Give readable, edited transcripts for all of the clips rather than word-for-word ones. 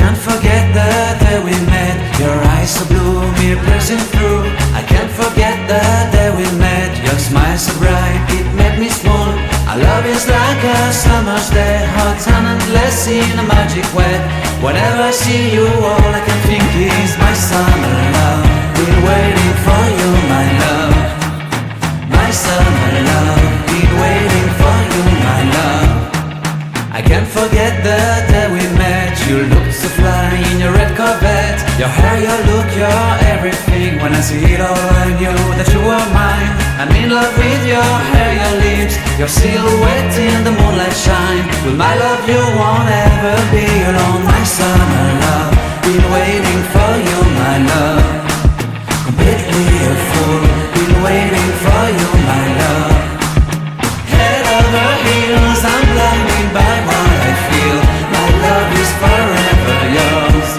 can't forget the day we met. Your eyes so blue, me piercing through. I can't forget the day we met. Your smile so bright, it made me swoon. Our love is like a summer's day, hot and endless in a magic way. Whenever I see you, all I can think is my summer love. Been waiting for you, my love. My summer love. Been waiting for you, my love. I can't forget the day we met. You looked so fly in your red Corvette. Your hair, your look, your everything. When I see it all, I knew that you were mine. I'm in love with your hair, your lips, your silhouette in the moonlight shine. With my love you won't ever be alone. My summer love, been waiting for you, my love. Completely a fool, been waiting for you, my love. Head over heels, I'm blinded by what I feel. My love is forever yours.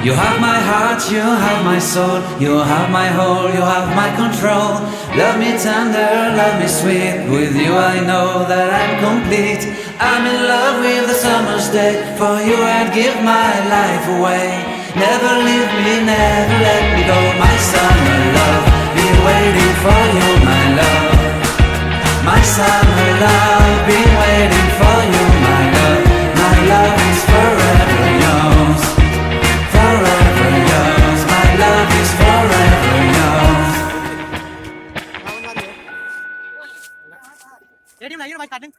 You have my heart, you have my soul. You have my whole, you have my control. Love me tender, love me sweet. With you I know that I'm complete. I'm in love with the summer's day. For you I'd give my life away. Never leave me, never let me go. My summer love, been waiting for you, my love. My summer love, been waiting for you, my love. My love is forever yours. Forever yours, my love is forever yours. Stadium lagi, rumah kadang.